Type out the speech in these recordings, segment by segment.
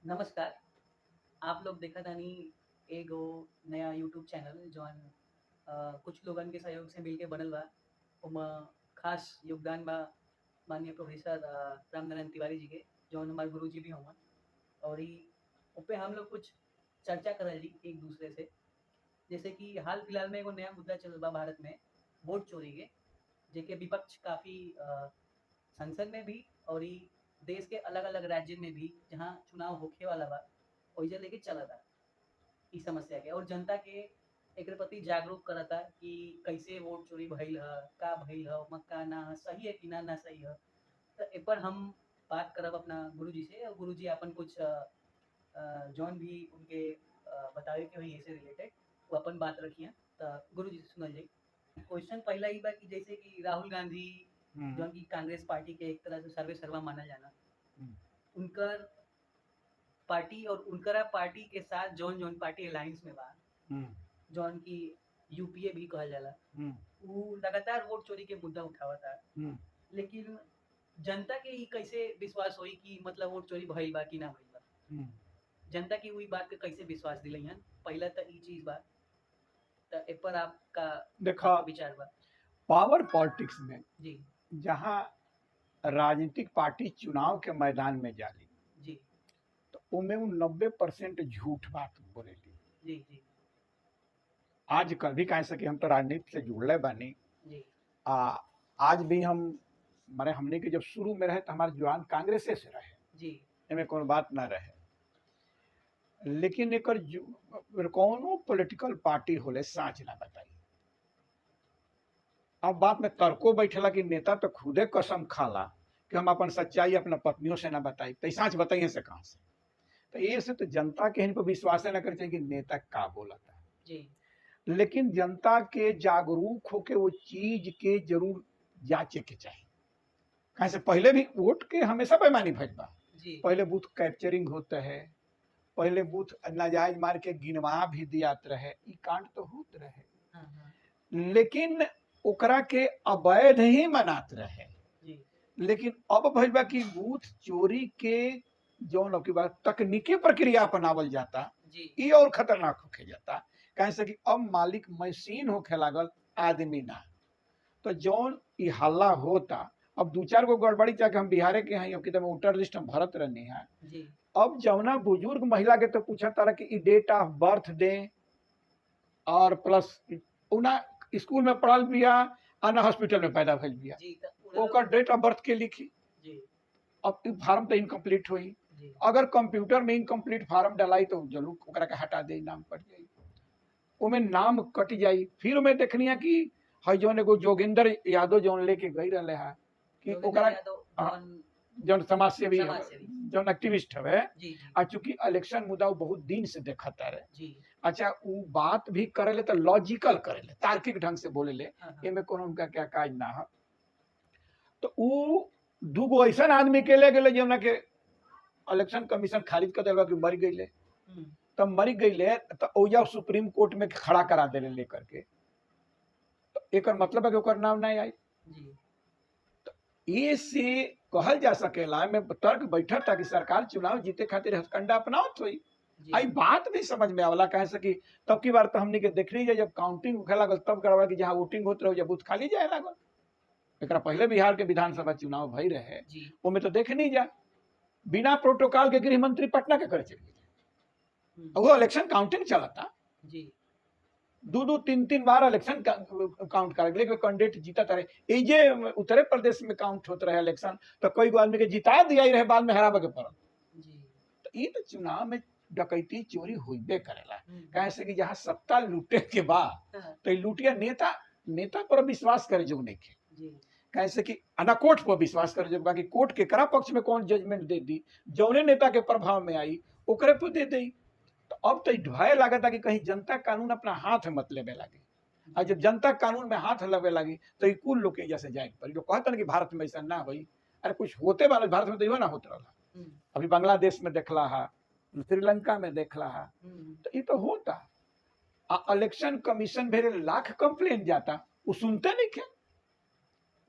नमस्कार। आप लोग देखा तानी एगो नया यूट्यूब चैनल जौन कुछ लोगन के सहयोग से मिलके बनल बा। ओमा खास योगदान बा माननीय प्रोफ़ेसर रामनारायण तिवारी जी के, जौन हमारे गुरुजी भी हउवन। और ई ओपे हम लोग कुछ चर्चा करली एक-दूसरे से। जैसे कि हाल-फिलहाल में एगो नया मुद्दा चलल बा भारत में, वोट चोरी के, जेके विपक्ष काफ़ी संसद में भी और ई देश के अलग-अलग राज्य में भी जहाँ चुनाव होखे वाला बा, ओइजा लेके चलता ई समस्या के, और जनता के एकरे प्रति जागरूक करता कि कैसे वोट चोरी भइल ह, का भइल ह, ओमा का ना ह, सही है कि ना ना सही ह। त ए पर हम बात करब अपना गुरुजी से, और गुरुजी आपन कुछ जौन भी उनके बतावे के होई एसे रिलेटेड वो अपन बात रखियन। त गुरुजी से सुनल जाई। क्वेश्चन पहला ई बा कि जैसे कि राहुल गांधी हम्म, जौन की कांग्रेस पार्टी के एक तरह से सर्वे सर्वा मानल जाला, हम्म, उनकर पार्टी और उनकरा पार्टी के साथ जौन-जौन पार्टी अलायंस में बा, हम्म, जौन की यूपीए भी कहल जाला, हम्म, उ लगातार वोट चोरी के मुद्दा उठावता। हम्म, लेकिन जनता के ई कैसे विश्वास होई कि मतलब वोट चोरी भइल बा कि ना भइल बा? हम्म। जनता के उ ई बात के कैसे विश्वास दिलईहन? पहला त ई चीज़ बा। त ए पर आपका देखा विचार बा? पावर पॉलिटिक्स में जी, जहाँ राजनीतिक पार्टी चुनाव के मैदान में जाली जी, तो उनमें वो 90% झूठ बात बोलेली। जी, जी, आज कल भी कह सके हम तो राजनीति से जुड़ले बानी। जी, आ आज भी हम मारे हमने के जब शुरू में रहे तो हमारे जवान कांग्रेसे से रहे, जी, एमे कोनो बात ना रहे। लेकिन एकर कोनो पॉलिटिकल पार्टी होले साँच ना बताई। अब बात में तर्को बैठेला कि नेता तो खुदे कसम खाला कि हम अपन सच्चाई अपना पत्नियों से ना बताई, तो सांच बताइए से कहाँ से? तो ये से तो जनता के इन पर विश्वास न करे चाहिए कि नेता का बोला था। जी, लेकिन जनता के जागरूक होके वो चीज के जरूर जांचे के चाहिए। कहे से पहले भी वोट के हमेशा बेईमानी भइल बा। जी। पहले बूथ कैप्चरिंग होता है, पहले बूथ नाजायज मार के गिनवा भी दियात रहे, ई कांड तो होत रहे। हाँ, हाँ। लेकिन ओकरा के अवैध ही मनात रहे। जी, लेकिन अब भइल बा कि बूथ चोरी के जौन अब की बात तकनीकी प्रक्रिया अपनावल जाता, जी, ई और खतरनाक होके जाता। कहे से कि अब मालिक मशीन होखे लागल, आदमी ना। तो जौन ई हल्ला होता, अब दू चार गो गड़बड़ी चाहे हम बिहारे के हैं, अब कि वोटर लिस्ट हम भरत रहनी है। जी, अब जौना बुजुर्ग महिला के तो पूछा तारा कि ई डेट ऑफ बर्थ दे, और प्लस उना स्कूल में पढ़ल बिया आ ना हॉस्पिटल में पैदा भइल बिया, जी, त उहे लोग ओकर डेट ऑफ बर्थ के लिखी। जी, अब ई फार्म तो इनकम्प्लीट हुई। जी, अगर कंप्यूटर में इनकम्प्लीट फार्म डलाई तो जरूर ओकरा के हटा दे, नाम कट जाई, ओमे नाम कट जाई। फिर ओमे देखनी है कि हई जौन एगो जोगिंदर यादव जौन लेके गई रहे है कि योगेंद्र ओकरा यादव हाँ, जौन जौन समाज सेवी समाज सेवी। जौन एक्टिविस्ट हवे, जी, जी, आ चूंकि इलेक्शन मुद्दा वो बहुत दिन से देखता रहे। जी। अच्छा वो बात भी करेले तो लॉजिकल करेले, तार्किक ढंग से बोलेले, हाँ, हाँ। एमे कोनो उनका क्या काज ना है। तो वो दूगो ऐसा आदमी के ले गए जौना के इलेक्शन कमीशन खारिज कर दिलवा कि मर गईले। हुँ, तब मर गईले तो ओजा सुप्रीम कोर्ट में खड़ा करा देले लेकर के। तो एकर मतलब है कि ओकर नाम नहीं आई। जी, ये से कहल जा सकेला में तर्क बैठत था कि सरकार चुनाव जीते खातिर हथकंडा अपनावत हुई। जी, आई बात भी समझ में आवला कहे से कि तब की बार तो हमने के देखनी जाए जब काउंटिंग होखे लागल तब करवा कि जहाँ वोटिंग होत रहे बूथ खाली जाए लागल। एकरा पहले बिहार के विधानसभा चुनाव भई रहे, जी, ओमे तो देखनी जा बिना प्रोटोकॉल के गृह मंत्री पटना के करे चल हुँ, गए। वो इलेक्शन काउंटिंग चलता, जी, दो दो तीन तीन बार इलेक्शन काउंट कर लेकिन कैंडिडेट जीता रहे। ये जे उत्तर प्रदेश में काउंट होते रहे इलेक्शन, तो कई गो आदमी के जिता दिया ही रहे, बाद में हराबे के पड़ल। जी, तो ये तो चुनाव में डकैती चोरी होइबे करेला। हुँ, कहे से कि जहाँ सत्ता लूटे के बाद हाँ, तो लूटिया नेता नेता पर विश्वास करे जो नहीं के। जी, कहे से कि अना कोर्ट पर विश्वास करे जो बाकी कोर्ट के करा पक्ष में कौन जजमेंट दे दी, जौने नेता के प्रभाव में आई ओकरे पर दे दी। तो अब तो भय लागता कि कहीं जनता कानून अपना हाथ मत लेवे लगे। और जी, जब जनता कानून में हाथ लगे लगी तो ये कुल लोग के जैसे जाए पड़ी जो कहता ना कि भारत में ऐसा ना हुई। अरे कुछ होते वाला भारत में तो यो ना होता रहा। हुँ, अभी बांग्लादेश में देखला है, श्रीलंका में देखला है, हुँ, तो ये तो होता। इलेक्शन कमीशन भेरे लाख कंप्लेन जाता, वो सुनते नहीं क्या।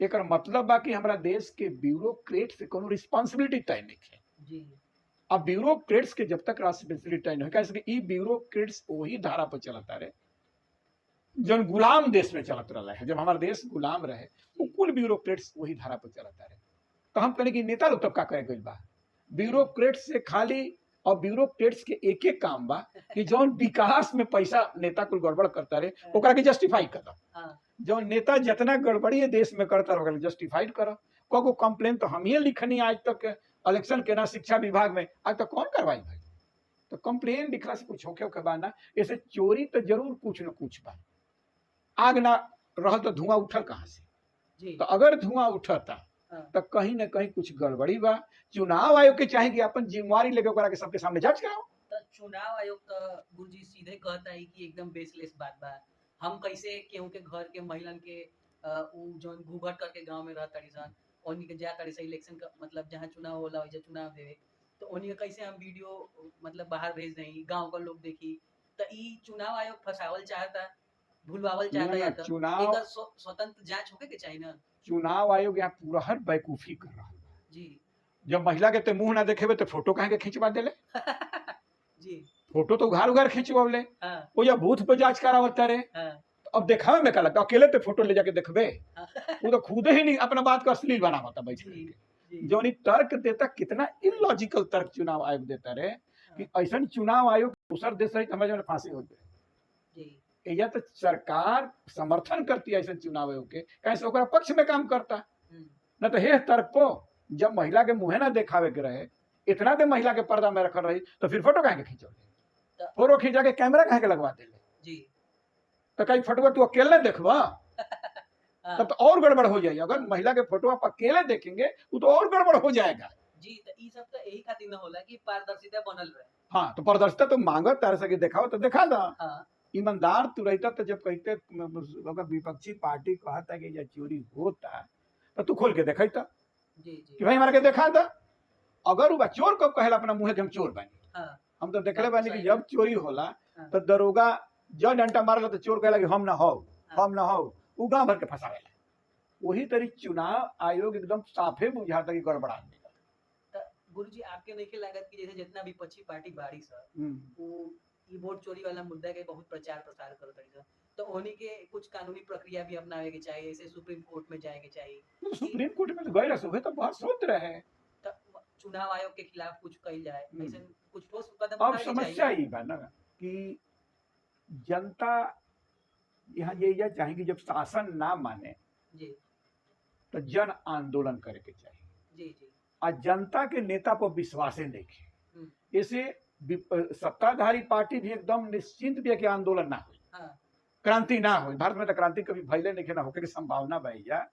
एकर मतलब बा कि हमरा देश के ब्यूरोक्रेट से कोनो रिस्पांसिबिलिटी तय नहीं है। जी, अब ब्यूरोक्रेट्स के जब तक रेस्पॉन्सिबिलिटी नहीं कैसे कि ई ब्यूरोक्रेट्स वही धारा पर चलता रहे जब गुलाम देश में चलत रहा है। जब हमारा देश गुलाम रहे वो कुल ब्यूरोक्रेट्स वही धारा पर चलता रहे। तो हम कहने की नेता लोग तब का करे गई बा ब्यूरोक्रेट्स से खाली, और ब्यूरोक्रेट्स के एक एक काम बा कि जौन विकास में पैसा नेता कुल गड़बड़ करता रहे ओकरा के जस्टिफाई कर दो। जौन नेता जितना गड़बड़ी है देश में करता रहे जस्टिफाइड करो। को कंप्लेन तो हम ही लिखनी आज तक इलेक्शन के ना शिक्षा विभाग में आज तक कौन करवाई भाई। तो कंप्लेन लिखला से कुछ होके बा ना। ऐसे चोरी तो जरूर कुछ न कुछ बा। आग ना रहल तो धुआं उठल कहाँ से। तो अगर धुआं उठता तो कहीं ना कहीं कुछ गड़बड़ी बा। चुनाव आयोग के चाहे कि अपन जिम्मेवारी लेके ओकरा के सबके सामने जांच कराओ। तो चुनाव आयोग तो गुरुजी सीधे कहता है कि एकदम बेसलेस बात बा। हम कैसे केहू के घर के महिलन के उ जोन घूघट करके गांव में रहता सन ओनी के जा करे से इलेक्शन का मतलब जहां चुनाव होला वही चुनाव देवे तो ओनी के कैसे हम वीडियो मतलब बाहर भेज दें गांव का लोग देखी। तो ई चुनाव आयोग फसावल चाहता भूलवावल चाहता या तो चुनाव एकर स्वतंत्र जांच होके के चाहिए ना। चुनाव आयोग यहाँ पूरा हर बेवकूफी कर रहा है जी। जब महिला के ते मुंह ना देखेबे तो फोटो कहाँ के खींचवा देले जी फोटो तो उघार उघार खींचवाले। हाँ वो या बूथ पे जांच करावता रहे। हाँ तो अब दिखावे में क्या लगता अकेले तो फोटो ले जाके देखबे वो तो खुद ही नहीं अपना बात को अश्लील बनावता बैठ जी के। जी जो नहीं तर्क देता कितना इलॉजिकल तर्क चुनाव आयोग देता रहे कि ऐसा चुनाव आयोग दूसर देश सहित हमारे जो फांसी हो जाए। जी या तो सरकार समर्थन करती है ऐसे चुनाव आयोग के कैसे ओकरा पक्ष में काम करता न तो हे तर्क को जब महिला के मुंह ना देखावे के रहे इतना देर महिला के पर्दा में रखल रही तो फिर फोटो कहाँ के खींचो फोटो खींचा के कैमरा कहाँ के लगवा दे जी तो कई फोटो तू अकेले देखबा तब तो और गड़बड़ हो जाएगी। अगर महिला के फोटो आप अकेले देखेंगे वो तो और गड़बड़ हो जाएगा। जी तो ई सब तो यही खातिर न होला कि पारदर्शिता बनल रहे। हाँ तो पारदर्शिता तो मांगत तार से दिखाओ तो दिखा दा। हाँ ईमानदार तू रहता तो जब कहते अगर विपक्षी पार्टी कहता कि ये चोरी होता तो तू खोल के देखता जी जी कि भाई हमारे के देखा था। अगर वो चोर कब कहला अपना मुंह के हम चोर बनी। हाँ हम तो देखले बानी कि जब चोरी होला हाँ। तो दरोगा जब डंटा मारला तो चोर कहला कि हम ना हो हाँ। हम ना हो वो गांव भर के फंसावेला। वही तरी चुनाव आयोग एकदम साफे बुझाता कि गड़बड़ा तो गुरुजी आपके नहीं लागत कि जैसे जितना विपक्षी पार्टी बाड़ी सर वो ई वोट चोरी वाला मुद्दा के बहुत प्रचार प्रसार करत रही सर तो उन्हीं के कुछ कानूनी प्रक्रिया भी अपनावे के चाहिए जैसे सुप्रीम कोर्ट में जाए के चाहिए। सुप्रीम कोर्ट में तो गए रहे तो बहुत सोच रहे तो चुनाव आयोग के खिलाफ कुछ कइल जाए ऐसे कुछ ठोस कदम अब उठावे के समस्या चाहिए। ही बा ना कि जनता यहाँ ये चाहेगी जब शासन ना माने जी तो जन आंदोलन करे के चाहिए। जी जी और जनता के नेता पर विश्वास नहीं ऐसे सत्ताधारी पार्टी भी एकदम निश्चिंत भी है कि आंदोलन ना हो हाँ क्रांति ना हो। भारत में तो क्रांति कभी भैले नहीं ना होके की संभावना भैया।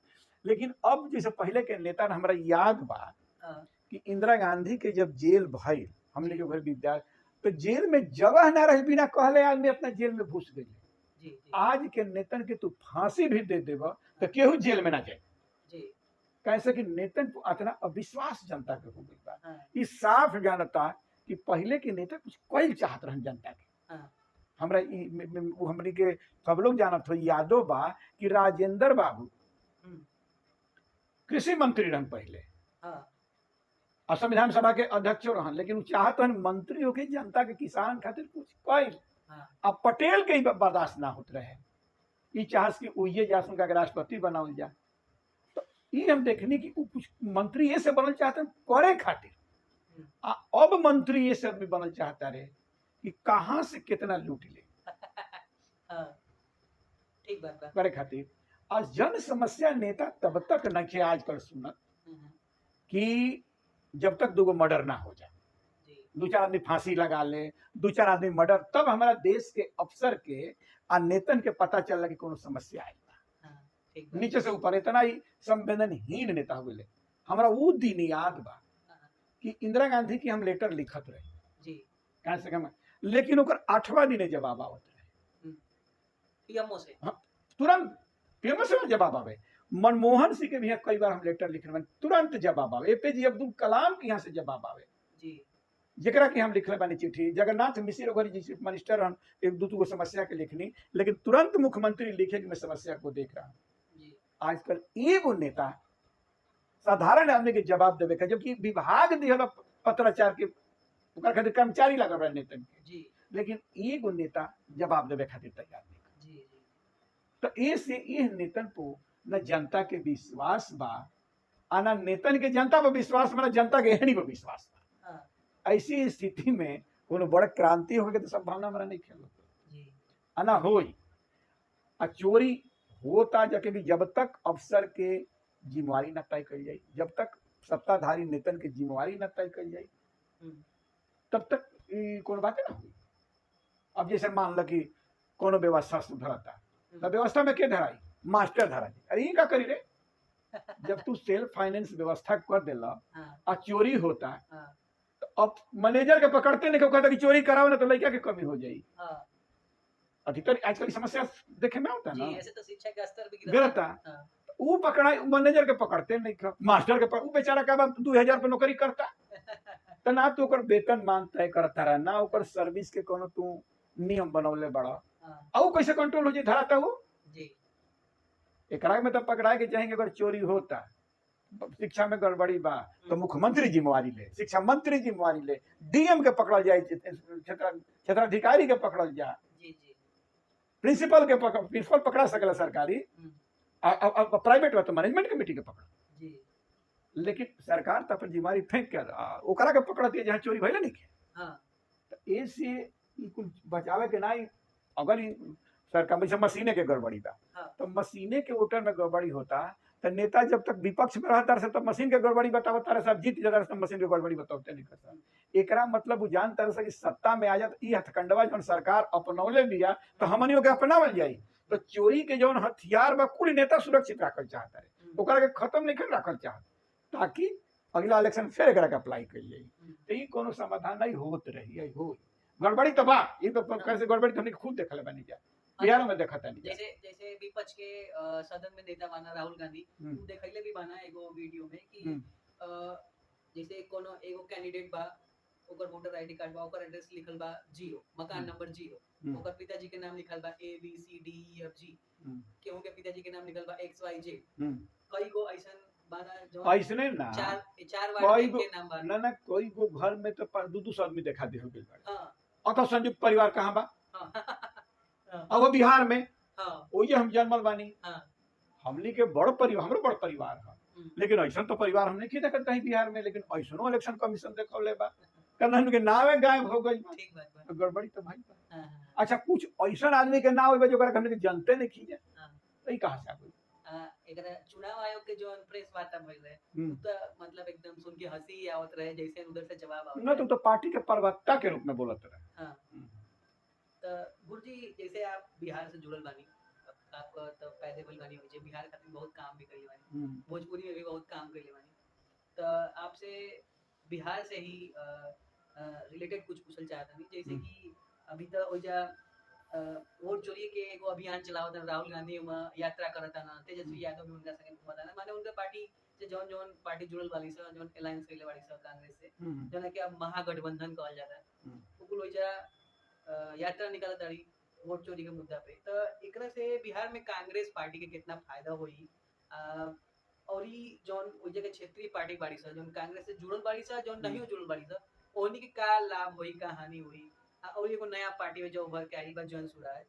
लेकिन अब जैसे पहले के नेता ने हमारा याद बा हाँ कि इंदिरा गांधी के जब जेल भइल हमने जो घर विद्यार्थी तो जेल में जगह ना रही बिना कहले आदमी अपना जेल में घुस गई। जी जी आज के नेतन के तू फांसी भी दे देबा तो केहू जेल में ना जाए। जी कैसे कि नेतन को इतना अविश्वास जनता के हो गई बा। हाँ ई साफ जानता कि पहले के नेता कुछ कोई चाहत रहन जनता के। हाँ हमरा हमनी के सब लोग जानत हो यादो बा कि राजेंद्र बाबू कृषि मंत्री रहन पहले हाँ और संविधान सभा के अध्यक्ष रहन लेकिन वो चाहत हन मंत्री होके जनता के किसान खातिर कुछ कइल। हाँ अब पटेल के ही बर्दाश्त ना होत रहे ई चाहत कि उइये जासन का राष्ट्रपति बनावल जा। तो ई हम देखनी कि उ कुछ मंत्री ये से बनल चाहते करे खातिर अब मंत्री ये सब भी बनल चाहता रहे कि कहाँ से कितना लूट ले हाँ ठीक बात बा। करे खातिर। आज जन समस्या नेता तब तक न के आजकल सुनत कि जब तक दूगो मर्डर ना हो जाए जी दो चार आदमी फांसी लगा ले दो चार आदमी मर्डर तब हमारा देश के अफसर के आ नेतन के पता चल कि कोनो समस्या आई हाँ ठीक बा। नीचे से ऊपर इतना ही संवेदनहीन नेता हुए। हमारा वो दिन याद बा कि इंदिरा गांधी की हम लेटर लिखत रहे जी कहाँ से कम लेकिन ओकर 8वां दिन जवाब आवत रहे पीएमओ से तुरंत पीएमओ से जवाब आवे। मनमोहन सिंह के भी कई बार हम लेटर लिख रहे तुरंत जवाब आवे। एपीजे अब्दुल कलाम के यहाँ से जवाब आवे जी जरा कि हम लिखले बानी चिट्ठी जगन्नाथ मिश्र ओकर जी चीफ मिनिस्टर हन एक दो समस्या के लिखनी लेकिन तुरंत मुख्यमंत्री लिखे कि मैं समस्या को देख रहा हूँ। जी आजकल एगो नेता साधारण आदमी के जवाब देवे का जबकि विभाग दिहल पत्राचार के ओकरा खातिर कर्मचारी लगा रहे नेतन के, जी लेकिन एगो नेता जवाब देवे खातिर तैयार नहीं। जी जी तो ए से ये नेतन को न जनता के विश्वास बा आ न नेतन के जनता पर विश्वास बा, न जनता के एहनी पर विश्वास बा। हाँ ऐसी स्थिति में कोनो बड़ क्रांति होके के तो संभावना हमारा नहीं खेल जी आना होई। आ चोरी होता जाके भी जब तक अफसर के जिम्मेवारी न तय करी जाए, जब तक सत्ताधारी नेतन के जिम्मेवारी न तय करी जाए, हम्म, तब तक ई कोनो बातें ना हुई। अब जैसे मान लो कि कोनो व्यवस्था सुधरता, तो व्यवस्था में के धराई? मास्टर धराई। अरे ये का करी रे? जब तू सेल्फ फाइनेंस व्यवस्था कर देला हाँ आ चोरी होता, हाँ तो अब मैनेजर के पकड़ते नहीं, कहता कि चोरी कराओ ना तो लड़का के कमी हो जाई। हाँ अधिकतर आजकल की समस्या देखे में होता है जी, ना, ऐसे तो शिक्षा का स्तर भी गिरता। हाँ वो पकड़ा मैनेजर के पकड़ते नहीं, मास्टर के वो बेचारा का 2000 पे नौकरी करता, तो ना तो ओकर वेतन मान तय करता रहा, ना ओकर सर्विस के कोनो तू नियम बनौले बड़ा, हाँ और कैसे कंट्रोल हो जाए धराता हो। जी एकरा में तो पकड़ाए के चाहेंगे अगर चोरी होता, शिक्षा में गड़बड़ी बा तो मुख्यमंत्री जिम्मेवारी ले, शिक्षा मंत्री जिम्मेवारी ले, डीएम के पकड़ल जाए, क्षेत्राधिकारी के पकड़ल जा, जी जी प्रिंसिपल पकड़ा सकला सरकारी, प्राइवेट में तो मैनेजमेंट कमेटी के पकड़। जी लेकिन सरकार तो अपन जिम्मेवारी फेंक के ओकरा के पकड़ती है जहाँ चोरी भइले नहीं के। हाँ तो ऐसे ई कुल बचावे के नहीं, अगर ई सरकार जैसे मशीने के गड़बड़ी बा, हाँ तो मशीने के वोटर में गड़बड़ी होता, तो नेता जब तक विपक्ष में रहता रहे तब मशीन के गड़बड़ी बतावता रहे, सब जीत जाता रहे तब मशीन के गड़बड़ी बतावते नहीं करता। एकरा मतलब जान तरह से कि सत्ता में आ जात ई हथकंडवा जौन सरकार अपनौले लिया तो हमनियों के अपनावल जाई, तो चोरी के जौन हथियार बा कुल नेता सुरक्षित रखल चाहता है, ओकरा के खत्म नहीं कर रखल चाहत, ताकि अगला इलेक्शन फिर एकरा के अप्लाई कइल जाई। तो ई कोनो समाधान नहीं होत रही है, हो गड़बड़ी तो बा, ये तो कैसे गड़बड़ी तो हमने खुद देखले बनी जा, बिहार में देखा था नहीं। जैसे जैसे विपक्ष के सदन में नेता माना राहुल गांधी, तू देखैले भी बाना एगो वीडियो में कि जैसे कोनो एगो कैंडिडेट बा, ओकर वोटर आईडी कार्ड बा, ओकर एड्रेस लिखल बा 0, मकान नंबर 0, ओकर पिताजी के नाम लिखल बा ABCDEFG, केहू के पिताजी के नाम लिखल बा XYZ, कई गो ऐसन बाना जो ऐसने ना चार वार्ड के नाम बा ना कोई गो घर में तो 200 आदमी देखा दे हो गइल बा। हाँ अतो संयुक्त परिवार कहाँ बा? हाँ अब वो बिहार में हाँ ओये हम जन्मल बानी, हाँ हमनी के बड़ परिवार, हमरो बड़ परिवार है, लेकिन ऐसा तो परिवार हमने की देखत कहीं बिहार में, लेकिन ऐसनो इलेक्शन कमीशन देखौले बा, कहलन के नावे गायब हो गइल बा, ठीक बात बा। तो गड़बड़ी तो भाई बा। हाँ हाँ अच्छा कुछ ऐसा आदमी के नाम होबे जो ओकरा हमने के जानते नहीं खीजे, हाँ तो ई कहां से आ गइल? एकरा चुनाव आयोग के जो प्रेस वार्ता भइल रहे, तो मतलब एकदम सुन के हंसी आवत रहे, जैसे उधर से जवाब आवत न तो पार्टी के प्रवक्ता के रूप में बोलत रहे। हाँ तो गुरुजी जैसे आप बिहार से जुड़ल बानी, आपका तो पैदे भइल बानी, हो बिहार खातिर बहुत काम भी कइले बानी, भोजपुरी में भी बहुत काम कइले बानी, तो आपसे बिहार से ही रिलेटेड कुछ पूछल चाहत हनी, जैसे कि अभी तो ओइजा वोट चोरी के एगो अभियान चलावत है, राहुल गांधी वहाँ यात्रा करता ना, तेजस्वी यादव भी उनका संगे घूमता ना, माने उनका पार्टी से जौन जौन पार्टी जुड़ल वाली सा, जौन अलायंस कइले वाली सा कांग्रेस से, जौन कि अब महागठबंधन कहल जाता है, कुल ओइजा यात्रा निकालत तारी वोट चोरी के मुद्दा पे, तो एकरा से बिहार में कांग्रेस पार्टी के कितना फायदा होई, और ई जौन ओइजा के क्षेत्रीय पार्टी बाड़ी सा, जौन कांग्रेस से जुड़ल बाड़ी सा, जौन नहीं जुड़ल बाड़ी सा, ओनी के का लाभ होई, का हानि हुई, और एगो नया पार्टी में जो उभर के आई बा जन सुरा है,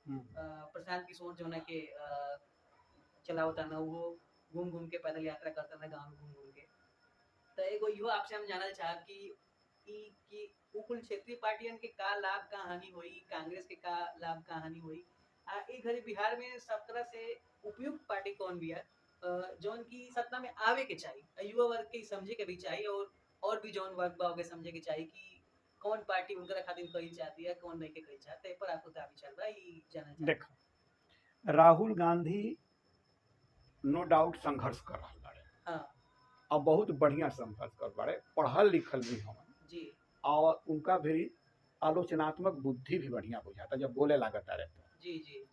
प्रशांत किशोर जो है के चलावता ना, वो घूम घूम के पैदल यात्रा करता ना गांव घूम घूम के, तो एगो इहो आपसे हम जानल चाहब कि कुल क्षेत्रीय पार्टियन के का लाभ का हानि हुई, कांग्रेस के का लाभ का हानि हुई, एक घड़ी बिहार में सब तरह से उपयुक्त पार्टी कौन भी है जौन की सत्ता में आवे के चाहिए, युवा वर्ग के समझे के भी चाहिए, और भी जौन वर्ग बा समझे के चाहिए कि कौन पार्टी उनका खातिर कही चाहती है, कौन नहीं के कही चाहते है, पर आपको का विचार बा ई जानना चाहिए। देखो राहुल गांधी नो डाउट संघर्ष कर रहा बाड़े, हाँ और बहुत बढ़िया संघर्ष कर बाड़े, पढ़ल लिखल भी हम जी, और उनका भी आलोचनात्मक बुद्धि भी बढ़िया बुझाता जब बोले लागता रहता। जी जी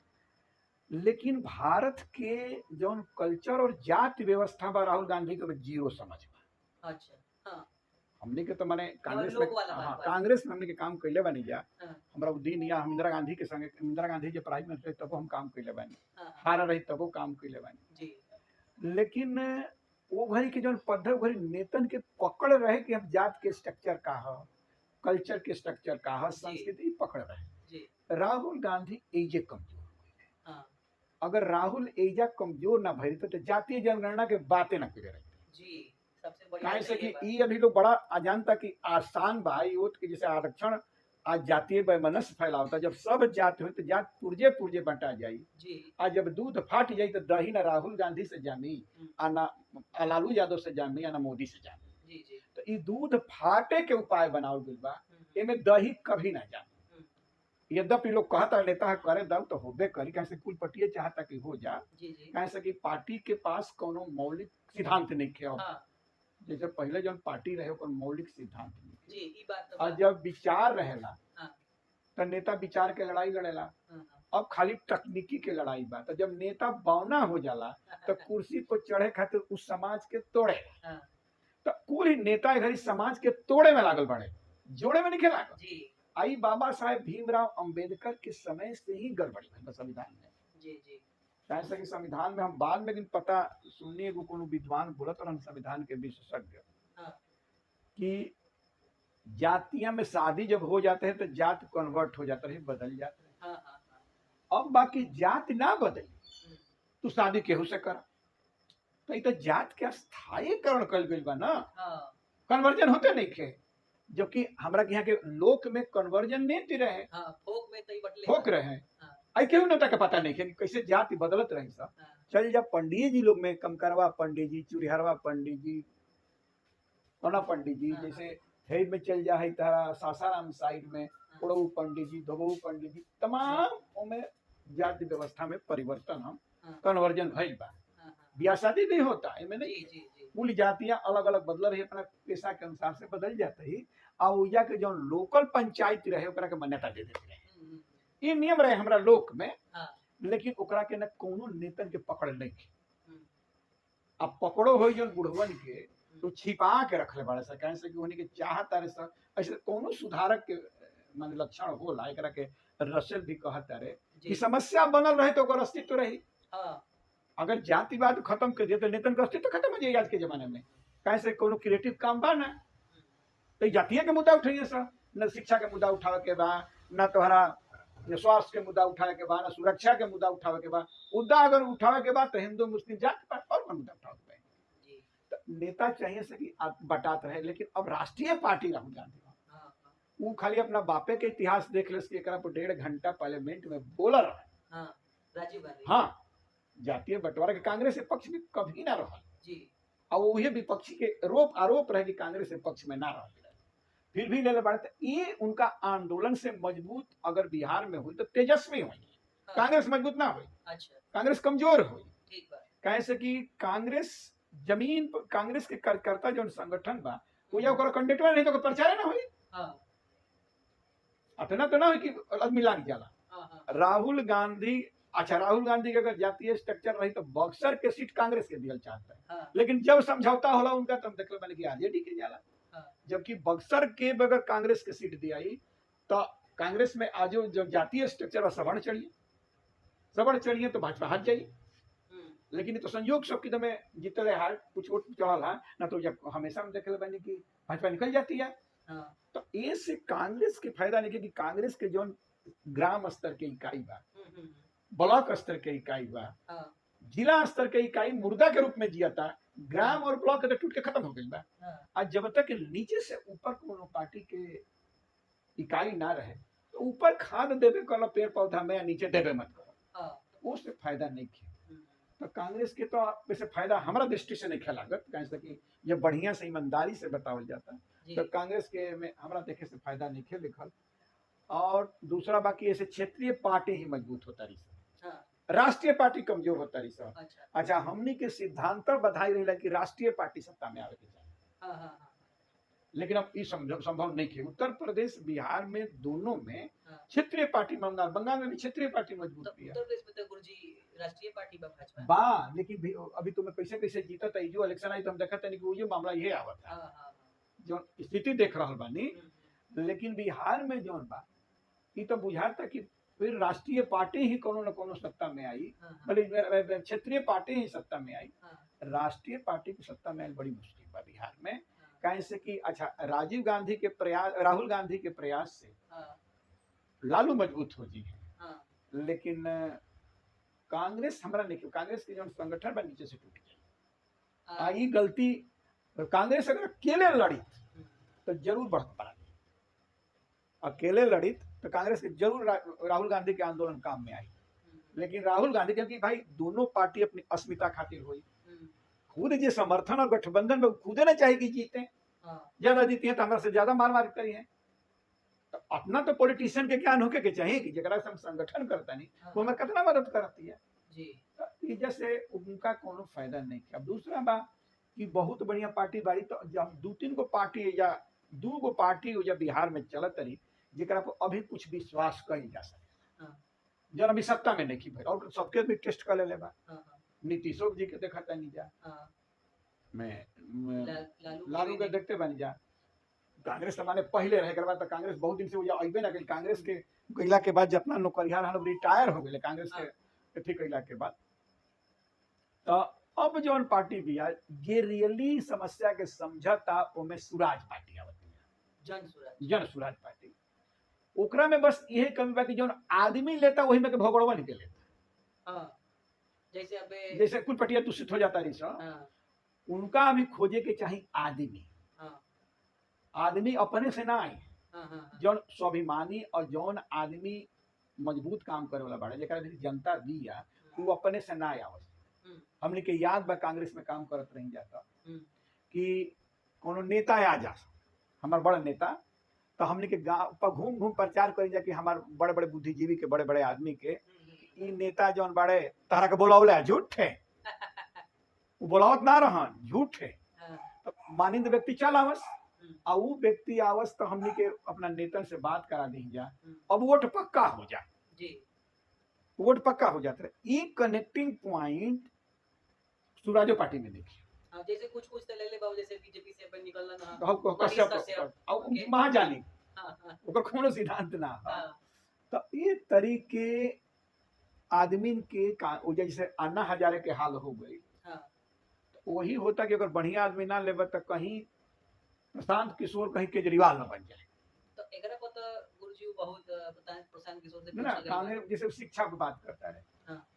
लेकिन भारत के जौन कल्चर और जाति व्यवस्था बा राहुल गांधी के जीरो समझ बा। अच्छा हाँ हमने के तो माने कांग्रेस में लोग वाला बात बा। कांग्रेस में हमने के काम कैले बानी जा, हाँ हमरा उ दिन या हम इंदिरा गांधी के संगे, इंदिरा गांधी जब प्राइम मिनिस्टर तब हम काम कैले बानी, हाँ हारा रही तबो काम कैले बानी। जी लेकिन वो घड़ी के जौन पद्धति घड़ी नेतन के पकड़ रहे कि हम जात के स्ट्रक्चर का ह, कल्चर के स्ट्रक्चर का है, जी। संस्कृति पकड़ रहे। जी। राहुल गांधी एजे कमजोर, हाँ। अगर राहुल एजा कमजोर ना भइल तो जातीय जनगणना के बातें ना करे रही। जी, सबसे बड़ी काहे बात से है कि ये बात। ई अभी लोग बड़ा अजानता कि आसान बा ई वोट के जैसे आरक्षण आज जातीय वैमनस्य फैलावता, जब सब जात हो तो जात पुर्जे पुर्जे बंटा जाई। जी। आज जब दूध फाट जाई तो दही ना राहुल गांधी से जामी, हुँ। आ ना लालू यादव से जामी, या ना मोदी से जामी। जी, जी। तो ई दूध फाटे के उपाय बनावल गइल बा, हुँ, हुँ। एमे दही कभी ना जामी। हुँ। यद्यपि लोग कहता नेता है करे दम तो होबे करी, कैसे कुल पटिए चाहता कि हो जा, जी, जी। कैसे कि पार्टी के पास कोनो मौलिक सिद्धांत नहीं खे। हाँ। जैसे पहले जौन पार्टी रहे ओकर मौलिक सिद्धांत नहीं खे। जी, ई बात तो और बा। जब विचार रहेला हाँ। तो नेता विचार के लड़ाई लड़ेला। हाँ, हाँ। अब खाली तकनीकी के लड़ाई बा, तो जब नेता बौना हो जाला तो कुर्सी पर चढ़े खातिर उस समाज के तोड़े। हाँ। तो कुल ही नेता घरी समाज के तोड़े में लागल बड़े, जोड़े में नहीं लागल। जी। आई बाबा साहेब भीमराव अंबेडकर के समय से ही गड़बड़ी भइल बा संविधान में। जी, जी। जैसे कि संविधान में हम बाद में लेकिन पता सुननी एगो कोनो विद्वान बोलत रहन संविधान के विशेषज्ञ हाँ। कि जातियां में शादी जब हो जाते हैं तो जात कन्वर्ट हो जाता है, बदल जाता है। हाँ, हाँ, हाँ। अब बाकी जात ना बदली हुँ। तो शादी केहू से कर, तो ई तो जात के स्थायीकरण कल गइल बा ना, हाँ। कन्वर्जन होते नहीं खे। जबकि हमरा के यहाँ के लोक में कन्वर्जन नहीं रहे, हाँ, फोक में तई बटले ठोक बा। रहे हैं। हाँ। आई केहू नेता के पता नहीं खे कि कैसे जाति बदलत रही सब। हाँ। चल जा पंडित जी लोग में कमकरवा पंडित जी, चुरिहरवा पंडित जी, कोना पंडित जी, हाँ, हाँ। जैसे है में चल जा है तारा सासाराम साइड में हाँ। उड़ऊ पंडित जी, धोबऊ पंडित जी, तमाम ओमे जाति व्यवस्था में परिवर्तन हम हाँ। कन्वर्जन भइल बा। हाँ, हाँ। ब्याह शादी नहीं होता इनमें जी, नहीं, जी, जी। कुल जातियां अलग अलग बदल रही, अपना पेशा के अनुसार से बदल जाते ही। आ ओइजा के जो लोकल पंचायत रहे ओकरा के मान्यता दे देते रहे। हुँ, हुँ। ये नियम रहे हमरा लोक में, हाँ। लेकिन ओकरा के न कोनो नेतन के पकड़ नहीं खे। हुँ। अब पकड़ो हो जो बुढ़वन के तो हुँ। छिपा के रखले बड़े सा, कैसे कि उन्हीं के चाहत तारे सा ऐसे कोनो सुधारक के मान लक्षण होला, एकरा के रसेल भी कहत तारे कि जी। समस्या बनल रहे तो ओकर अस्तित्व रही। हाँ। अगर जातिवाद खत्म कर दिया तो नेतन का अस्तित्व खत्म हो जाए आज के जमाने में। कैसे कोनो क्रिएटिव काम बा ना, हुँ। तो ई जातीय के मुद्दा उठाइए सर, न शिक्षा के मुद्दा उठावे के बा, न तोहरा स्वास्थ्य के मुद्दा उठावे के बा, न सुरक्षा के मुद्दा उठावे के बा। मुद्दा अगर उठावे के बा तो हिंदू मुस्लिम जात पात और कौन मुद्दा उठावे के बा। जी। तो नेता चाहिए से कि बटात रहे, लेकिन अब राष्ट्रीय पार्टी राहुल गांधी बा। हाँ, हाँ। वो खाली अपना बापे के इतिहास देख लेस कि एकरा पर 1.5 घंटा पार्लियामेंट में बोला रहा। हाँ, राजीव गांधी। हाँ, जातीय बंटवारा के कांग्रेस के पक्ष में कभी ना रहा। जी। और वही विपक्षी के आरोप रहे कि कांग्रेस के पक्ष में ना रह, फिर भी ले बढ़ते। ये उनका आंदोलन से मजबूत अगर बिहार में हुई तो तेजस्वी हुई, हाँ। कांग्रेस मजबूत ना हुई, अच्छा। कांग्रेस कमजोर हुई। ठीक बा। कैसे कि कांग्रेस जमीन पर कांग्रेस के कार्यकर्ता जो संगठन बा वो या ओकर कैंडिडेट नहीं तो ओकर प्रचार ना हुई। हाँ। अतना तो ना हुई कि आदमी लाग जाला। हाँ, हाँ। राहुल गांधी, अच्छा राहुल गांधी के अगर जातीय स्ट्रक्चर रही तो बक्सर के सीट कांग्रेस के दियल चाहता है, हाँ। लेकिन जब समझौता होला उनका तो देख लो मैंने कि आरजेडी के जाला। हाँ। जबकि बक्सर के बगैर कांग्रेस के सीट दिया तो कांग्रेस में आज जो जातीय स्ट्रक्चर है सबड़ चढ़िए तो भाजपा हाथ जाइए। हुँ। लेकिन ये तो संयोग सब की में जीतले हार कुछ वोट चढ़ल है ना, तो जब हमेशा हम देख ले कि भाजपा निकल जाती है। हाँ। तो ये से कांग्रेस के फायदा नहीं कि कांग्रेस के जो ग्राम स्तर के इकाई बा, हुँ, हुँ, हुँ। ब्लॉक स्तर के इकाई बा, हाँ। जिला स्तर के इकाई मुर्दा के रूप में जियता, ग्राम और ब्लॉक के तो टूट के खत्म हो गई बा। हाँ। आज जब तक नीचे से ऊपर कोनो पार्टी के इकाई ना रहे तो ऊपर खाद देवे करो पेड़ पौधा में, नीचे देवे मत करो, हाँ। उससे फायदा नहीं खे। हुँ। तो कांग्रेस के तो वैसे फायदा हमारा दृष्टि से नहीं लागत, कैसे कि जब बढ़िया से ईमानदारी से बतावल जाता जी। तो कांग्रेस के में हमारा देखे से फायदा नहीं खे लिखल। और दूसरा बाकी ऐसे क्षेत्रीय पार्टी ही मजबूत होता रही, हाँ। राष्ट्रीय पार्टी कमजोर होता रही सब। अच्छा। अच्छा, हमनी के सिद्धांत पर बधाई रही कि राष्ट्रीय पार्टी सत्ता में आवे के चाहिए, हाँ, हाँ, हाँ। लेकिन अब ये संभव नहीं थे। उत्तर प्रदेश बिहार में दोनों में हाँ। क्षेत्रीय पार्टी, बंगाल में भी क्षेत्रीय पार्टी तो मजबूत भी है उत्तर प्रदेश में तो गुरुजी राष्ट्रीय पार्टी बा भाजपा। बा, लेकिन अभी तुम्हें कैसे कैसे जीता था जो इलेक्शन आई तो हम देखा था कि वो ये मामला ये आवत है हाँ, हाँ, हाँ। जो स्थिति देख रहा बानी। हुँ, हुँ। लेकिन बिहार में जो बा ये तो बुझाता कि फिर राष्ट्रीय पार्टी ही कोनो न कोनो सत्ता में आई, हाँ, हाँ। भले क्षेत्रीय पार्टी ही सत्ता में आई। हाँ। राष्ट्रीय पार्टी की सत्ता में आई बड़ी मुश्किल बा बिहार में, कहे से कि अच्छा राजीव गांधी के प्रयास, राहुल गांधी के प्रयास से हाँ, लालू मजबूत हो जी, हाँ, लेकिन कांग्रेस हमारा नहीं, कांग्रेस के जो संगठन बा नीचे से टूट गया। हाँ, आई गलती कांग्रेस अगर अकेले लड़ी हम्म, तो जरूर बढ़त पड़ा, अकेले लड़ी तो कांग्रेस के जरूर राहुल गांधी के आंदोलन काम में आई। लेकिन राहुल गांधी, क्योंकि भाई दोनों पार्टी अपनी अस्मिता खातिर हुई, खुद जो समर्थन और गठबंधन में खुदे ना चाहिए कि जीते, हाँ, ज्यादा जीती है तो हमारे से ज्यादा मार मार करी है। तो अपना तो पॉलिटिशियन के ज्ञान होके के चाहिए कि जरा से हम संगठन करता नहीं वो हमें कितना मदद करती है जी, तो जैसे उनका कोनो फायदा नहीं किया। अब दूसरा बात कि बहुत बढ़िया पार्टी बाड़ी, तो जब दो तीन गो पार्टी या दू गो पार्टी जब बिहार में चलत रही जरा पर अभी कुछ विश्वास कही जा सके, हाँ, जन अभी सत्ता में नहीं भाई, और सबके भी टेस्ट कर ले बा। हाँ, हाँ, नीतीशो जी के देखा नहीं जा, हाँ, मैं लालू लालू के देखते बन जा। कांग्रेस हमारे पहले रहे बाद तो कांग्रेस बहुत दिन से अबे ना, कांग्रेस के कैला के बाद जितना नौकरियार हम रिटायर हो गए कांग्रेस के ठीक कैला के बाद, तो अब जो पार्टी भी है ये रियली समस्या के समझता ओमे सुराज पार्टी आवती है, जन सुराज पार्टी। ओकरा में बस यही कमी बा कि जो आदमी लेता वही में के भगोड़वा निकल लेता। हाँ, जैसे अबे जैसे कुल पटिया दूषित हो जाता रही, हाँ, उनका अभी खोजे के चाहिए आदमी। हाँ, आदमी अपने से ना आए, हाँ, हाँ, जौन स्वाभिमानी और जौन आदमी मजबूत काम करे वाला बाड़े, जेकरा जनता दिया वो अपने से ना आवत। हमने के याद बा कांग्रेस में काम करत रही जाता कि कोनो नेता आ जा, हमार बड़ा नेता, तो हमने के गांव पर घूम घूम प्रचार करी जा कि हमार बड़े बड़े बुद्धिजीवी के बड़े बड़े आदमी के ई नेता जौन बड़े तहरा के बोलावले झूठ है, वो बोलावत ना रहन, झूठ है। तो मानिंद व्यक्ति चल आवस, आ वो व्यक्ति आवस तो हमने के अपना नेता से बात करा दी जा, अब वोट पक्का हो जा जी, वोट पक्का हो जाता है। ये कनेक्टिंग पॉइंट सुराजो पार्टी में देखिए। हाँ, जैसे कुछ कुछ तो ले ले बाबू, जैसे बीजेपी से अपन निकलना ना, कश्यप महाजानी हाँ, हाँ, ओकर कोनो सिद्धांत ना है। हाँ, तो ये तरीके आदमी के जैसे अन्ना हजारे के हाल हो गई, हाँ, तो वही होता कि अगर बढ़िया आदमी ना लेबे तो कहीं प्रशांत किशोर कहीं केजरीवाल ना बन जाए। तो एकरा को तो गुरुजी बहुत प्रशांत किशोर से ना कांग्रेस जैसे शिक्षा की बात करता है, हाँ,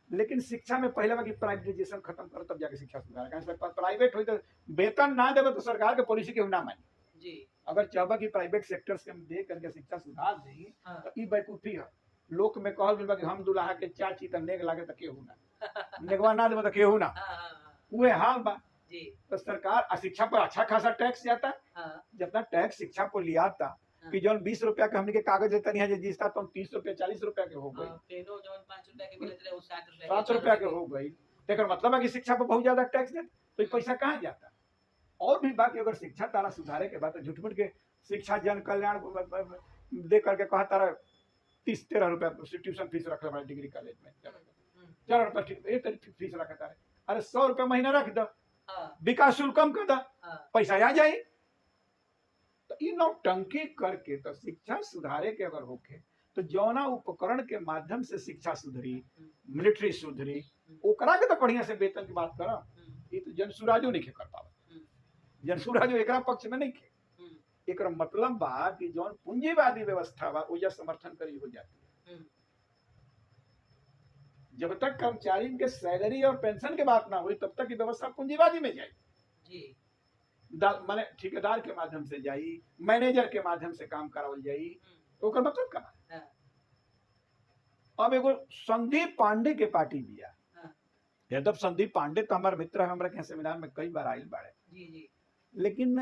लेकिन शिक्षा में पहले बाकी प्राइवेटाइजेशन खत्म करो तब जाके शिक्षा सुधार। प्राइवेट हो तो वेतन ना देवे तो सरकार के पॉलिसी के ना मानी जी, अगर चाहबा कि प्राइवेट सेक्टर से हम दे करके शिक्षा सुधार दी हाँ, तो ई बेवकूफी है। लोक में कहल गइल बा कि हम दुल्हा के चाची त नेग लागे त केहू ना, नेगवा ना देवे त केहू ना, हाँ, हाँ, उहे हाल बा। जी, तो सरकार शिक्षा पर अच्छा खासा टैक्स जाता, हाँ, जितना टैक्स शिक्षा पर लिया था कि जो 20 रुपया के हमने के कागज लेता नहीं है जिसता तो 30 रुपया 40 रुपया के हो गई, पेनो जो 5 रुपया के मिलत रहे वो 7 रुपया के हो गई। तेकर मतलब है कि शिक्षा पर बहुत ज्यादा टैक्स दे तो ये पैसा कहाँ जाता। और भी बाकी अगर शिक्षा तारा सुधारे के बाद झूठ मूठ के शिक्षा जन कल्याण दे करके कहा तारा 30-13 रुपया ट्यूशन फीस रख ले डिग्री कॉलेज में, 4 रुपया फीस रखता है, अरे 100 रुपया महीना रख दो, विकास शुल्क कम कर दो, पैसा आ जाए। तो इन नौटंकी करके तो शिक्षा सुधारे के अगर होके तो जौना उपकरण के माध्यम से शिक्षा सुधरी, मिलिट्री सुधरी, ओकरा के तो बढ़िया से वेतन की बात करो। ये तो जन सुराजो नहीं कर पावा, जन सुराजो एकरा पक्ष में नहीं खे। एक मतलब बा कि जौन पूंजीवादी व्यवस्था बा ओजा समर्थन करी हो जाती है। जब तक कर्मचारी के सैलरी और पेंशन के बात ना हुई तब तक की व्यवस्था पूंजीवादी में जाएगी। माने ठेकेदार के माध्यम से जाई, मैनेजर के माध्यम से काम करावल जाई, तो मतलब का। अब एगो संदीप पांडे के पार्टी बिया, यादव संदीप पांडे तो हमारे मित्र है, हमारे के सेमिनार में कई बार आयल बाड़े, लेकिन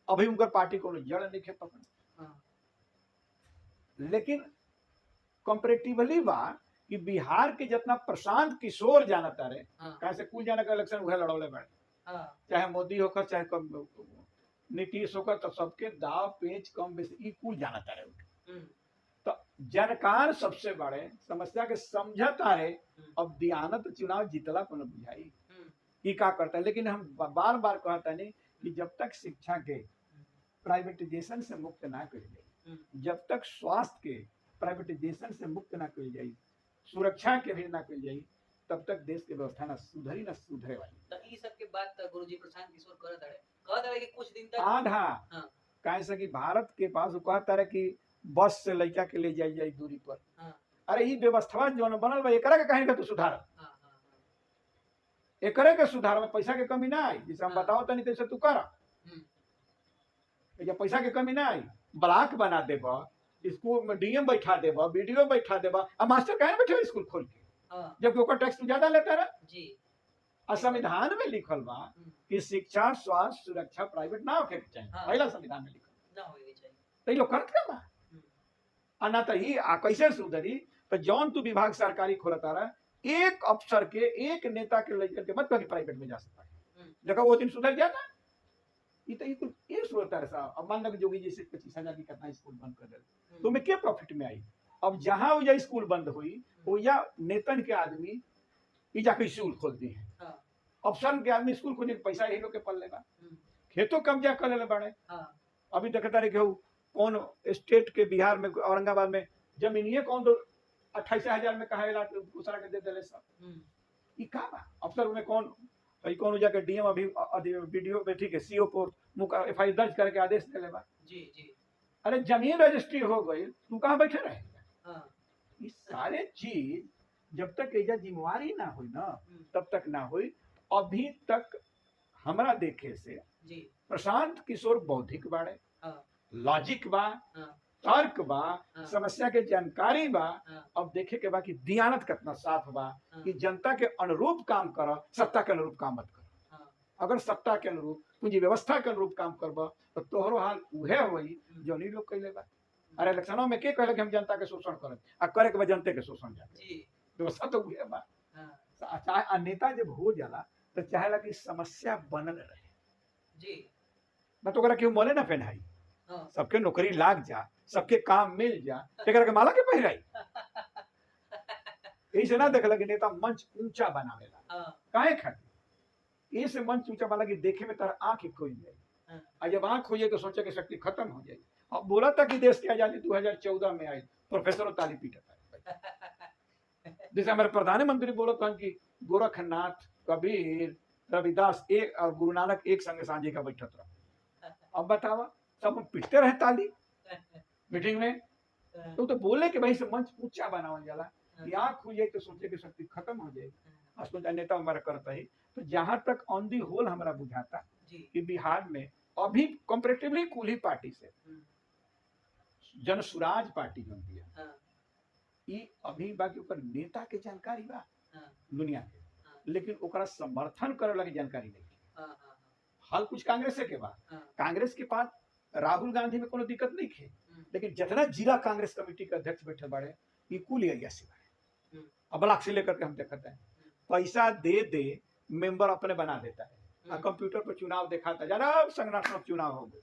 अभी उनकर पार्टी को जड़ नहीं खे पकड़। लेकिन कंपैरेटिवली बा कि बिहार के जितना प्रशांत किशोर जानता रहे, कैसे कुल जाने का इलेक्शन वह लड़ौले बाड़े, चाहे मोदी होकर चाहे नीतीश होकर, तो सबके दाव पेच कम बेसी कुल जानता रहे। तो जानकार सबसे बड़े समस्या के समझता रहे। अब दियानत चुनाव जीतला को न बुझाई कि का करता है। लेकिन हम बार बार कहता नहीं कि जब तक शिक्षा के प्राइवेटाइजेशन से मुक्त ना कर जाए, जब तक स्वास्थ्य के प्राइवेटाइजेशन से मुक्त ना कर जाए, सुरक्षा के भी ना कर जाए, तब तक देश की व्यवस्था ना सुधरी ना सुधरे वाली। तो ई सब के बात गुरुजी प्रशांत किशोर करत रहे, कहत रहे कि कुछ दिन तक आधा हाँ काहे से कि भारत के पास वो कहता रहे कि बस से लड़का के ले जाई दूरी पर। हाँ अरे ई व्यवस्था जो बनल बा एकरा के कहीं का तू सुधार, हाँ हाँ एकरे के सुधार में पैसा के कमी ना आई, जैसे हम हाँ। बताओ तनी तैसे तू कर, या पैसा के कमी ना आई, ब्लॉक बना देबा, स्कूल में डीएम बैठा देबा, बीडीओ बैठा देबा, अब मास्टर काहे ना बैठे स्कूल खोल के, हाँ जबकि ओकर टैक्स तू ज्यादा लेता रहा। जी और संविधान में लिखल बा कि शिक्षा स्वास्थ्य सुरक्षा प्राइवेट ना होके चाहिए, हाँ। पहला संविधान में लिखल ना होएगी चाहिए। तो ये लोग करत का बा आ ना तो ही आ कैसे सुधरी, तो जौन तू विभाग सरकारी खोलता रहा, एक अफसर के एक नेता के लेकर के मत कहीं प्राइवेट में जा सकता है, देखा वो दिन सुधर जाता। ये तो ये सोचता है साहब, अब मान लो जोगी जी से 25,000 की कितना स्कूल बंद कर दे, तो मैं क्या प्रॉफिट में आई। अब जहां वो स्कूल बंद हुई वो या नेतन के आदमी ये जाके स्कूल खोल दी है, अफसर के आदमी स्कूल खोलने के पैसा यही लोग के पल लेगा, खेतों कब्जा कर ले बड़े। अभी देखता रहे कि कौन स्टेट के बिहार में औरंगाबाद में जमीनिए कौन तो 28,000 में कहा दूसरा के दे दिले सब, ये का बा अफसर में कौन कौन जाके डीएम अभी वीडियो में ठीक है सीओ को एफआईआर दर्ज करके आदेश दे लेबा। जी जी अरे जमीन रजिस्ट्री हो गई, तू कहाँ बैठे रहेगा। हाँ ये सारे चीज जब तक एजा जिम्मेवारी ना हुई ना तब तक ना हुई। अभी तक हमरा देखे से जी प्रशांत किशोर बौद्धिक बाड़े, हाँ लॉजिक बा, हाँ तर्क बा, हाँ। समस्या के जानकारी बा। हाँ। अब देखे के बा कि दियानत कितना साफ बा हाँ। कि जनता के अनुरूप काम कर, सत्ता के अनुरूप काम मत कर। हाँ। अगर सत्ता के अनुरूप पूंजी व्यवस्था के अनुरूप काम करबा तो तोहरो हाल उहे होई जो नहीं लोग कैले बा। अरे इलेक्शनों में के कहले कि हम जनता के शोषण करब आ करे के बा जनते के शोषण जाते जी व्यवस्था तो उहे बा। हाँ चाहे नेता जब हो जाला तो चाहेला कि समस्या बनल रहे जी ना, तो ओकरा केहू मोले ना पहनाई, हाँ सबके नौकरी लाग जा, सबके काम मिल जा, एकरा के माला के पहिराई। यही से ना देखला कि नेता मंच ऊंचा बनावेला, हाँ काहे खातिर ये से मंच ऊंचा वाला कि देखे में तार आंख खोल जाए, हाँ। और जब आंख हो जाए तो सोचे कि शक्ति खत्म हो जाए। अब बोला था कि देश की आजादी 2014 में आई, प्रोफेसर ताली पीटा था। जैसे हमारे प्रधानमंत्री बोला था कि गोरखनाथ, कबीर, रविदास एक और गुरु नानक एक संग सांझे का बैठत रहा। अब बतावा सब पीटते रहे ताली मीटिंग में, तो बोले कि भाई से मंच ऊंचा बनावल जाला कि आंख हो जाए तो सोचे कि शक्ति खत्म हो जाए। असोचा नेता हमारा करता ही। तो जहां तक ऑन दी होल हमारा बुझाता कि बिहार में अभी कंपैरेटिवली कुली पार्टी से जन सुराज पार्टी जो दिया ई अभी बाकी ऊपर नेता के जानकारी बा दुनिया के, लेकिन ओकरा समर्थन करे लगे जानकारी नहीं। हाल कुछ कांग्रेस के बा, कांग्रेस के पास राहुल गांधी में कोनो दिक्कत नहीं है, लेकिन जितना जिला कांग्रेस कमेटी के अध्यक्ष बैठे बड़े ये कुल एरिया से बड़े, अब ब्लॉक से लेकर के हम देखते हैं पैसा दे दे मेंबर अपने बना देता है, कंप्यूटर पर चुनाव दिखाता जरा संगठनात्मक चुनाव हो गए,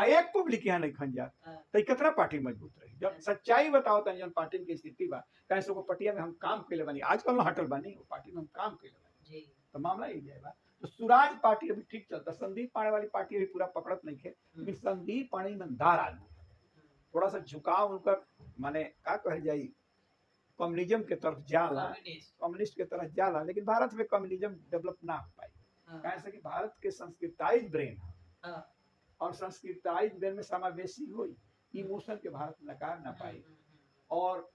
एक पब्लिक यहाँ नहीं खन जा तो कितना पार्टी मजबूत रही। जब सच्चाई बताओ तो जन पार्टी की स्थिति बा कहीं से पटिया में हम काम के लिए बनी, आजकल ना हटल बनी वो पार्टी में हम काम के लिए बनी, तो मामला ये जाएगा। तो सुराज पार्टी अभी ठीक चलता, संदीप पाणे वाली पार्टी अभी पूरा पकड़त नहीं है, लेकिन संदीप पाणे ईमानदार आदमी, थोड़ा सा झुकाव उनका माने का कह जाई कम्युनिज्म के तरफ जाला, कम्युनिस्ट के तरफ जाला, लेकिन भारत में कम्युनिज्म डेवलप ना हो पाई। कैसे कि भारत के संस्कृताइज ब्रेन है और संस्कृताइज ब्रेन में समावेशी हुई इमोशन के भारत नकार ना पाई, और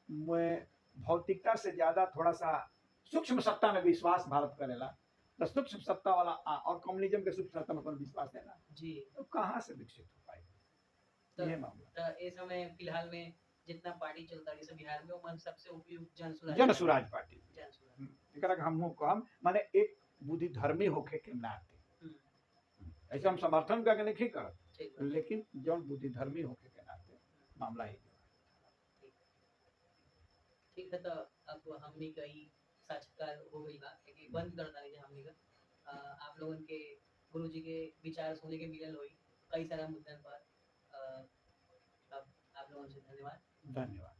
मैं भौतिकता से ज्यादा थोड़ा सा सूक्ष्म सत्ता में विश्वास भारत करेला, तो सूक्ष्म सत्ता वाला और कम्युनिज्म के सूक्ष्म सत्ता में कोई विश्वास है ना जी, तो कहाँ से विकसित हो पाई ये मामला। तो इस समय फिलहाल में जितना पार्टी चलता है बिहार में वो सबसे उपयुक्त जन सुराज पार्टी, एकरा के हम माने एक बुद्धि धर्मी होके के नाते ऐसे हम समर्थन करके नहीं करत, लेकिन जौन बुद्धि धर्मी होके के नाते मामला ही ठीक है। तो अब हमने कई साक्षात्कार हो गई बात कि बंद करता है हमने का आप लोगों के गुरुजी के विचार सुने के मिलल हुई कई सारा मुद्दन पर। अब आप लोगों से धन्यवाद।